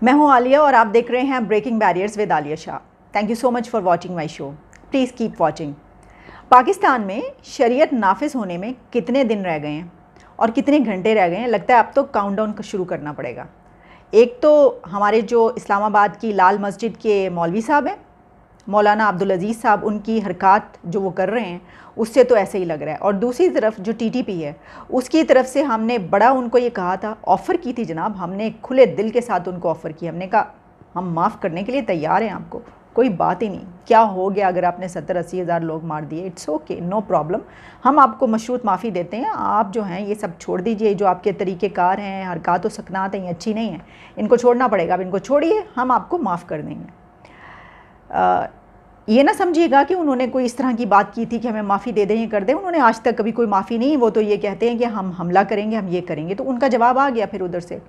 मैं हूं आलिया और आप देख रहे हैं breaking barriers with Aliya Shah. Thank you so much for watching my show. Please keep watching. Pakistan में शरीयत नाफिज होने में कितने दिन रह गए हैं और कितने घंटे रह गए हैं, लगता है अब तो काउंटडाउन शुरू करना पड़ेगा। एक तो हमारे जो इस्लामाबाद की लाल मस्जिद के मौलवी साहब हैं, मौलाना अब्दुल अज़ीज़ साहब, उनकी हरकत जो वो कर रहे हैं उससे तो ऐसे ही लग रहा है। और दूसरी तरफ जो टीटीपी है उसकी तरफ से हमने बड़ा उनको ये कहा था, ऑफ़र की थी जनाब, हमने खुले दिल के साथ उनको ऑफ़र की। हमने कहा हम माफ़ करने के लिए तैयार हैं, आपको कोई बात ही नहीं, क्या हो गया अगर आपने 70-80 हज़ार लोग मार दिए, इट्स ओके, नो प्रॉब्लम, हम आपको मशरूत माफ़ी देते हैं। आप जो हैं ये सब छोड़ दीजिए, जो आपके तरीक़ेकार हैं, हरकत व सकनात हैं, ये अच्छी नहीं है, इनको छोड़ना पड़ेगा, अब इनको छोड़िए, हम आपको माफ़ कर देंगे। ये ना समझिएगा कि उन्होंने कोई इस तरह की बात की थी कि हमें माफ़ी दे दें, ये कर दें। उन्होंने आज तक कभी कोई माफ़ी नहीं, वो तो ये कहते हैं कि हम हमला करेंगे, हम ये करेंगे। तो उनका जवाब आ गया फिर उधर से,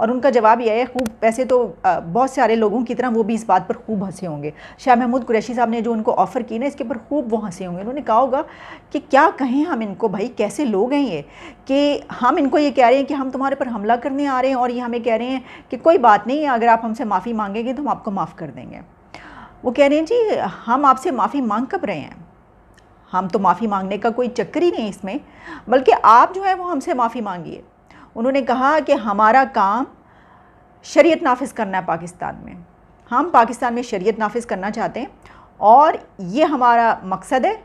और उनका जवाब ये है खूब। वैसे तो बहुत सारे लोगों की तरह वो भी इस बात पर खूब हंसे होंगे। शाह महमूद कुरैशी साहब ने जो उनको ऑफ़र की ना, इसके ऊपर खूब वो हंसे होंगे। उन्होंने कहा होगा कि क्या कहें हम इनको, भाई कैसे लोग हैं ये, कि हम इनको ये कह रहे हैं कि हम तुम्हारे पर हमला करने आ रहे हैं और ये हमें कह रहे हैं कि कोई बात नहीं, अगर आप हमसे माफ़ी मांगेंगे तो हम आपको माफ़ कर देंगे। वो कह रहे हैं जी हम आपसे माफ़ी मांग कब रहे हैं, हम तो माफ़ी मांगने का कोई चक्कर ही नहीं इसमें, बल्कि आप जो है वो हमसे माफ़ी मांगिए। उन्होंने कहा कि हमारा काम शरीयत नाफिज करना है पाकिस्तान में, हम पाकिस्तान में शरीयत नाफिज करना चाहते हैं और ये हमारा मकसद है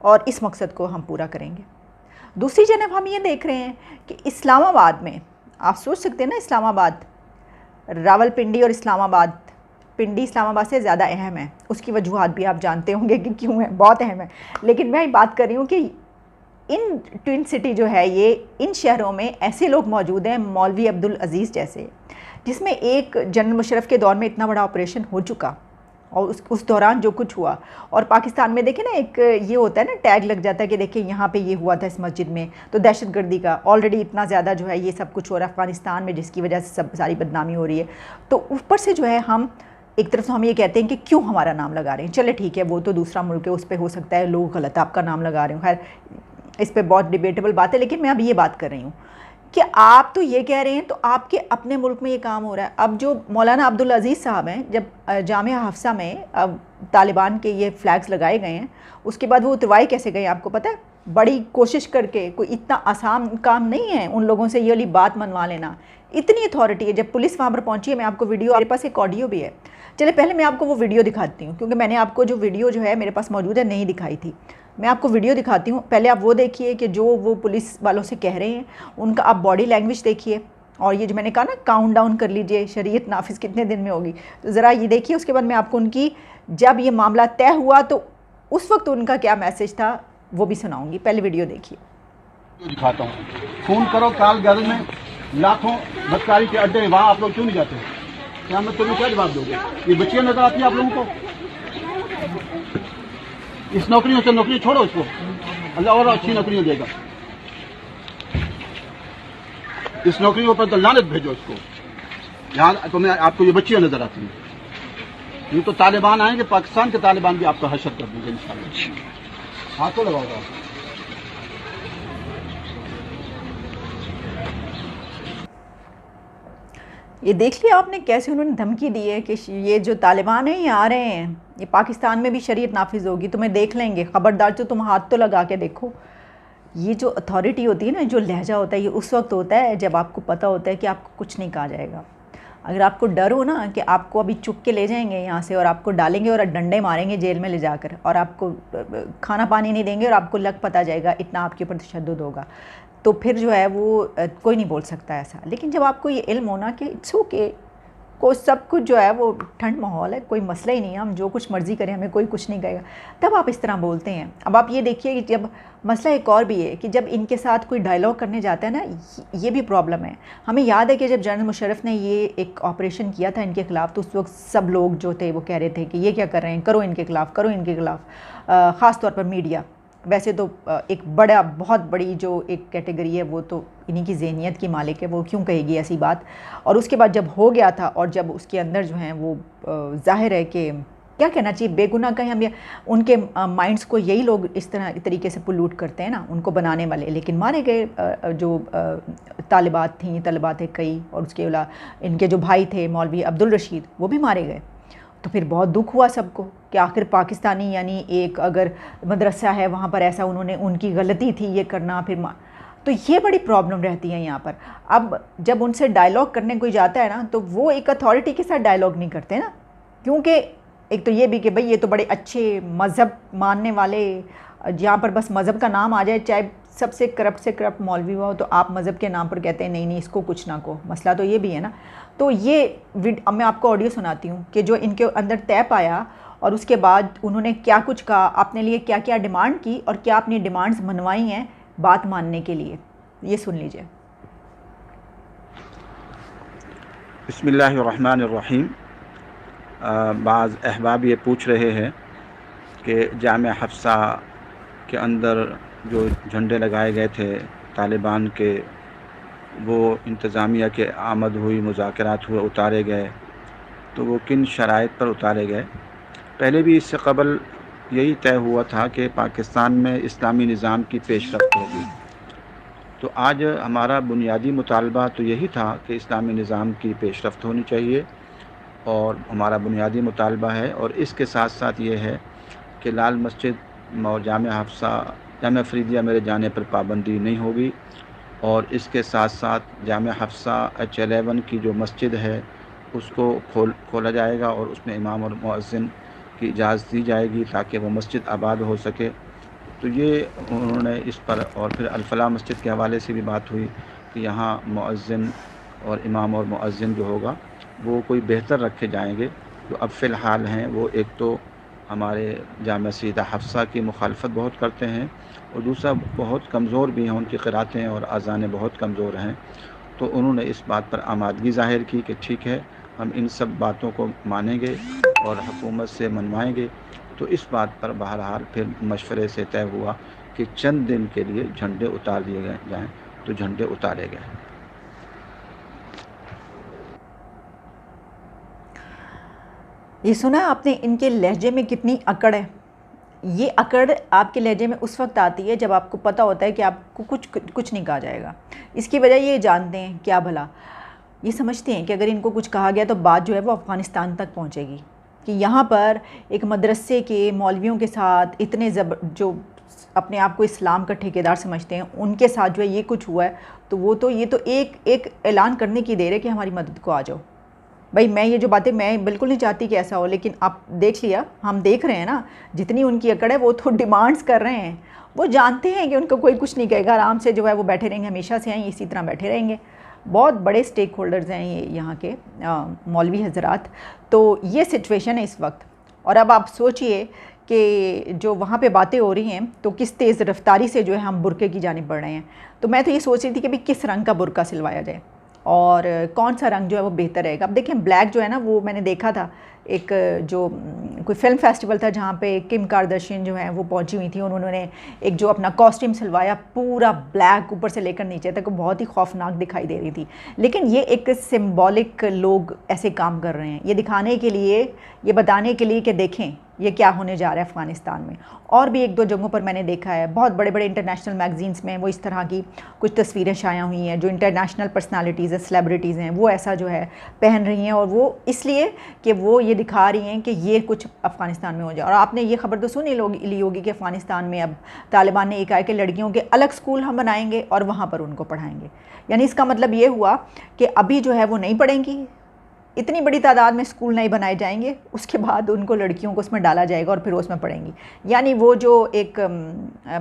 और इस मकसद को हम पूरा करेंगे। दूसरी जानब हम ये देख रहे हैं कि इस्लामाबाद में, आप सोच सकते हैं ना, इस्लामाबाद, रावलपिंडी और इस्लामाबाद, पिंडी इस्लामाबाद से ज़्यादा अहम है, उसकी वजूहात भी आप जानते होंगे कि क्यों है, बहुत अहम है। लेकिन मैं बात कर रही हूँ कि इन ट्विन सिटी जो है, ये इन शहरों में ऐसे लोग मौजूद हैं, मौलवी अब्दुल अज़ीज़ जैसे, जिसमें एक जनरल मुशर्रफ के दौर में इतना बड़ा ऑपरेशन हो चुका और उस दौरान जो कुछ हुआ। और पाकिस्तान में देखें ना, एक ये होता है ना, टैग लग जाता है कि देखिए यहाँ पे ये हुआ था इस मस्जिद में, तो दहशतगर्दी का ऑलरेडी इतना ज़्यादा जो है ये सब कुछ हो रहा है अफ़गानिस्तान में, जिसकी वजह से सब सारी बदनामी हो रही है। तो ऊपर से जो है हम एक तरफ से हम ये कहते हैं कि क्यों हमारा नाम लगा रहे हैं, चले ठीक है वो तो दूसरा मुल्क है, उस पर हो सकता है लोग गलत आपका नाम लगा रहे हो, खैर इस पर बहुत डिबेटेबल बात है। लेकिन मैं अब ये बात कर रही हूँ कि आप तो ये कह रहे हैं, तो आपके अपने मुल्क में ये काम हो रहा है। अब जो मौलाना अब्दुल अज़ीज़ साहब हैं, जब जामिया हफ्सा में अब तालिबान के ये फ्लैग्स लगाए गए हैं, उसके बाद वो उतरवाए कैसे गए आपको पता है? बड़ी कोशिश करके, कोई इतना आसान काम नहीं है उन लोगों से ये वाली बात मनवा लेना, इतनी अथॉरिटी है। जब पुलिस वहाँ पर पहुँची है, मैं आपको वीडियो, मेरे पास एक ऑडियो भी है, चले पहले मैं आपको वो वीडियो दिखाती हूँ, क्योंकि मैंने आपको जो वीडियो जो है मेरे पास मौजूद है नहीं दिखाई थी। मैं आपको वीडियो दिखाती हूँ, पहले आप वो देखिए कि जो वो पुलिस वालों से कह रहे हैं उनका आप बॉडी लैंग्वेज देखिए, और ये जो मैंने कहा ना काउंट डाउन कर लीजिए शरीयत नाफिज कितने दिन में होगी, तो ज़रा ये देखिए। उसके बाद मैं आपको उनकी, जब ये मामला तय हुआ तो उस वक्त उनका क्या मैसेज था वो भी सुनाऊँगी। पहले वीडियो देखिए। दिखाता हूँ, फ़ोन करो काल गैदर में लाखों बदकारी के अड्डे, वहाँ आप लोग क्यों नहीं जाते? क्या मैं तुम्हें क्या जवाब दोगे? ये बच्चियाँ नजर आती हैं आप लोगों को? इस नौकरियों से नौकरी छोड़ो, इसको अल्लाह और अच्छी नौकरियाँ देगा। इस नौकरियों पर तो लानत भेजो इसको। यहाँ तुम्हें, आपको ये बच्चियाँ नजर आती हैं, ये तो तालिबान आएंगे, पाकिस्तान के तालिबान भी आपका हशर कर देंगे इंशाल्लाह। हाथों लगाओगा। ये देख लिया आपने कैसे उन्होंने धमकी दी है कि ये जो तालिबान है ये आ रहे हैं, ये पाकिस्तान में भी शरीयत नाफिज होगी, तुम्हें देख लेंगे, ख़बरदार, तो तुम हाथ तो लगा के देखो। ये जो अथॉरिटी होती है ना, जो लहजा होता है, ये उस वक्त होता है जब आपको पता होता है कि आपको कुछ नहीं कहा जाएगा। अगर आपको डर हो ना कि आपको अभी चुक के ले जाएंगे यहाँ से और आपको डालेंगे और डंडे मारेंगे जेल में ले जाकर, और आपको खाना पानी नहीं देंगे और आपको लग पता जाएगा, इतना आपके ऊपर तशद्दुद होगा, तो फिर जो है वो कोई नहीं बोल सकता ऐसा। लेकिन जब आपको ये इल्म होना कि इट्स ओके, को सब कुछ जो है वो ठंड माहौल है, कोई मसला ही नहीं है, हम जो कुछ मर्ज़ी करें, हमें कोई कुछ नहीं कहेगा, तब आप इस तरह बोलते हैं। अब आप ये देखिए कि जब मसला एक और भी है कि जब इनके साथ कोई डायलॉग करने जाता है ना, ये भी प्रॉब्लम है। हमें याद है कि जब जनरल मुशर्रफ ने ये एक ऑपरेशन किया था इनके ख़िलाफ़, तो उस वक्त सब लोग जो थे वो कह रहे थे कि ये क्या कर रहे हैं, करो इनके ख़िलाफ़, करो इनके ख़िलाफ़। ख़ास तौर पर मीडिया, वैसे तो एक बड़ा, बहुत बड़ी जो एक कैटेगरी है वो तो इन्हीं की ज़हनियत की मालिक है, वो क्यों कहेगी ऐसी बात। और उसके बाद जब हो गया था और जब उसके अंदर जो हैं वो ज़ाहिर है कि क्या कहना चाहिए, बेगुनाह कहीं हम उनके माइंड्स को यही लोग इस तरीके से पोल्यूट करते हैं ना, उनको बनाने वाले। लेकिन मारे गए जो तालिबात थी, तलबा थे कई, और उसके अलावा इनके जो भाई थे मौलवी अब्दुल रशीद, वो भी मारे गए। तो फिर बहुत दुख हुआ सबको कि आखिर पाकिस्तानी यानी एक अगर मदरसा है वहाँ पर ऐसा उन्होंने, उनकी गलती थी ये करना, फिर तो ये बड़ी प्रॉब्लम रहती है यहाँ पर। अब जब उनसे डायलॉग करने कोई जाता है ना, तो वो एक अथॉरिटी के साथ डायलॉग नहीं करते ना, क्योंकि एक तो ये भी कि भाई ये तो बड़े अच्छे मज़हब मानने वाले, जहाँ पर बस मज़हब का नाम आ जाए, चाहे सबसे करप्ट से करप्ट मौलवी हुआ हो, तो आप मज़हब के नाम पर कहते हैं नहीं नहीं इसको कुछ ना को। मसला तो ये भी है ना। तो ये अब मैं आपको ऑडियो सुनाती हूँ कि जो इनके अंदर तय पाया और उसके बाद उन्होंने क्या कुछ कहा, अपने लिए क्या क्या डिमांड की और क्या अपनी डिमांड्स मनवाई हैं बात मानने के लिए। ये सुन लीजिए। बिस्मिल्लाहिर्रहमानिर्रहीम। बाज़ अहबाब ये पूछ रहे हैं कि जामिया हफ्सा के अंदर जो झंडे लगाए गए थे तालिबान के, वो इंतज़ामिया के आमद हुई, मुज़ाकरात हुए, उतारे गए, तो वो किन शराइत पर उतारे गए। पहले भी इससे कबल यही तय हुआ था कि पाकिस्तान में इस्लामी निज़ाम की पेशरफ्त होगी। तो आज हमारा बुनियादी मुतालबा तो यही था कि इस्लामी निज़ाम की पेशरफ्त होनी चाहिए, और हमारा बुनियादी मुतालबा है। और इसके साथ साथ ये है कि लाल मस्जिद जामिया हफ्सा, जामिया फ़रीदिया मेरे जाने पर पाबंदी नहीं होगी, और इसके साथ साथ जामिया हफ्सा H11 की जो मस्जिद है उसको खोला जाएगा, और उसमें इमाम और मुअज्जिन की इजाज़त दी जाएगी ताकि वो मस्जिद आबाद हो सके। तो ये उन्होंने इस पर, और फिर अल-फलाह मस्जिद के हवाले से भी बात हुई कि यहाँ मुअज्जिन और इमाम और मुअज्जिन जो होगा वो कोई बेहतर रखे जाएंगे। जो अब फ़िलहाल हैं वो एक तो हमारे जामिया सईदा हफ्सा की मुखालफत बहुत करते हैं, और दूसरा बहुत कमज़ोर भी हैं, उनकी क़िरातें और अज़ानें बहुत कमज़ोर हैं। तो उन्होंने इस बात पर आमादगी ज़ाहिर की कि ठीक है हम इन सब बातों को मानेंगे और हुकूमत से मनवाएंगे। तो इस बात पर बहरहाल फिर मशवरे से तय हुआ कि चंद दिन के लिए झंडे उतार दिए जाएँ। तो झंडे उतारे गए। ये सुना आपने इनके लहजे में कितनी अकड़ है। ये अकड़ आपके लहजे में उस वक्त आती है जब आपको पता होता है कि आपको कुछ नहीं कहा जाएगा। इसकी वजह ये जानते हैं क्या भला, ये समझते हैं कि अगर इनको कुछ कहा गया तो बात जो है वो अफ़गानिस्तान तक पहुंचेगी, कि यहाँ पर एक मदरसे के मौलवियों के साथ इतने जो अपने आप को इस्लाम का ठेकेदार समझते हैं, उनके साथ जो है ये कुछ हुआ है, तो वो तो ये तो एक ऐलान करने की देर है कि हमारी मदद को आ जाओ। भाई मैं ये जो बातें, मैं बिल्कुल नहीं चाहती कि ऐसा हो, लेकिन आप देख लिया, हम देख रहे हैं ना जितनी उनकी अकड़ है, वो तो डिमांड्स कर रहे हैं। वो जानते हैं कि उनको कोई कुछ नहीं कहेगा, आराम से जो है वो बैठे रहेंगे, हमेशा से हैं इसी तरह बैठे रहेंगे। बहुत बड़े स्टेक होल्डर्स हैं ये यहाँ के मौलवी हजरात। तो ये सिचुएशन है इस वक्त। और अब आप सोचिए कि जो वहाँ पे बातें हो रही हैं तो किस तेज़ रफ्तारी से जो है हम बुरके की जानिब बढ़ रहे हैं। तो मैं तो ये सोच रही थी कि भाई किस रंग का बुरका सिलवाया जाए और कौन सा रंग जो है वो बेहतर रहेगा। अब देखें ब्लैक जो है ना, वो मैंने देखा था एक जो कोई फिल्म फेस्टिवल था जहाँ पे किम कार्दाशियन जो है वो पहुँची हुई थी, उन्होंने एक जो अपना कॉस्ट्यूम सिलवाया पूरा ब्लैक ऊपर से लेकर नीचे तक, बहुत ही खौफनाक दिखाई दे रही थी। लेकिन ये एक सिंबॉलिक लोग ऐसे काम कर रहे हैं, ये दिखाने के लिए, ये बताने के लिए कि देखें ये क्या होने जा रहा है अफ़गानिस्तान में। और भी एक दो जगहों पर मैंने देखा है, बहुत बड़े बड़े इंटरनेशनल मैगज़ीन्स में वो इस तरह की कुछ तस्वीरें शाया हुई हैं, जो इंटरनेशनल पर्सनालिटीज़ हैं, सेलिब्रिटीज़ हैं, वो ऐसा जो है पहन रही हैं, और वो इसलिए कि वो ये दिखा रही हैं कि ये कुछ अफ़गानिस्तान में हो जाए। और आपने ये खबर तो सुनी ली होगी कि अफ़गानिस्तान में अब तालिबान ने एक आया कि लड़कियों के अलग स्कूल हम बनाएंगे और वहाँ पर उनको पढ़ाएंगे। यानी इसका मतलब ये हुआ कि अभी जो है वो नहीं पढ़ेंगी, इतनी बड़ी तादाद में स्कूल नहीं बनाए जाएंगे, उसके बाद उनको लड़कियों को उसमें डाला जाएगा और फिर उसमें पढ़ेंगी। यानी वो जो एक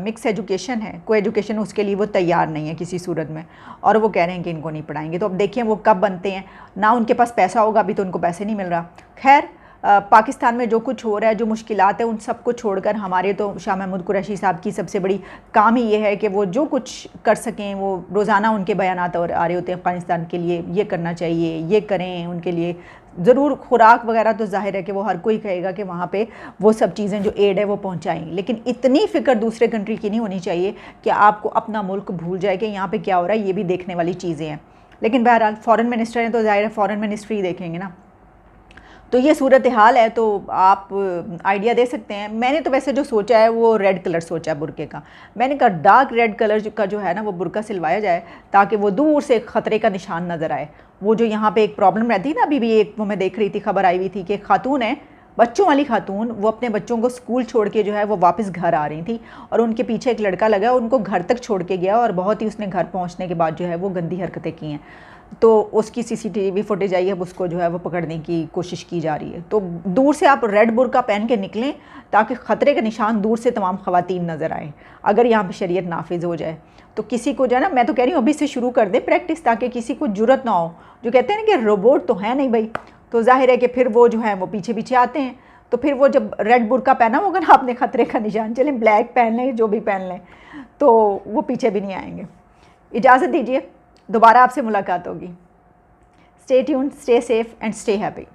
मिक्स एजुकेशन है, को एजुकेशन, उसके लिए वो तैयार नहीं है किसी सूरत में, और वो कह रहे हैं कि इनको नहीं पढ़ाएंगे। तो अब देखिए वो कब बनते हैं, ना उनके पास पैसा होगा, अभी तो उनको पैसे नहीं मिल रहा। खैर पाकिस्तान में जो कुछ हो रहा है, जो मुश्किलात है, उन सब को छोड़कर हमारे तो शाह महमूद कुरैशी साहब की सबसे बड़ी काम ही ये है कि वो जो कुछ कर सकें, वो रोज़ाना उनके बयानात और आ रहे होते हैं अफ़गानिस्तान के लिए, ये करना चाहिए, ये करें उनके लिए। ज़रूर खुराक वगैरह तो जाहिर है कि वो हर कोई कहेगा कि वहाँ पे वो सब चीज़ें जो एड है वो पहुँचाएँ, लेकिन इतनी फ़िक्र दूसरे कंट्री की नहीं होनी चाहिए कि आपको अपना मुल्क भूल जाए कि यहाँ पर क्या हो रहा है। ये भी देखने वाली चीज़ें हैं। लेकिन बहरहाल फ़ॉरेन मिनिस्टर हैं तो ज़ाहिर है फ़ॉरेन मिनिस्ट्री देखेंगे ना। तो ये सूरत हाल है। तो आप आइडिया दे सकते हैं। मैंने तो वैसे जो सोचा है वो रेड कलर सोचा है बुरके का। मैंने कहा डार्क रेड कलर का जो है ना वो बुरका सिलवाया जाए ताकि वो दूर से ख़तरे का निशान नज़र आए। वो जो यहाँ पे एक प्रॉब्लम रहती है ना, अभी भी एक वो मैं देख रही थी, खबर आई हुई थी कि खातून है, बच्चों वाली खातून, वो अपने बच्चों को स्कूल छोड़ के जो है वो वापस घर आ रही थी और उनके पीछे एक लड़का लगा, उनको घर तक छोड़ के गया और बहुत ही उसने घर पहुँचने के बाद जो है वो गंदी हरकतें की हैं। तो उसकी CCTV फुटेज आई है, अब उसको जो है वो पकड़ने की कोशिश की जा रही है। तो दूर से आप रेड बुरका पहन के निकलें ताकि ख़तरे के निशान दूर से तमाम ख़वातीन नज़र आएँ। अगर यहाँ पे शरीयत नाफिज हो जाए तो किसी को जो है ना, मैं तो कह रही हूँ अभी से शुरू कर दे प्रैक्टिस, ताकि किसी को जुर्रत ना हो। जो कहते हैं ना कि रोबोट तो है नहीं भाई, तो जाहिर है कि फिर वो जो है वो पीछे पीछे आते हैं। तो फिर वो जब रेड बुरका पहना होगा ना आपने, ख़तरे का निशान, चलें ब्लैक पहन लें, जो भी पहन लें, तो वो पीछे भी नहीं आएंगे। इजाज़त दीजिए, दोबारा आपसे मुलाकात होगी। Stay tuned, stay safe and stay happy.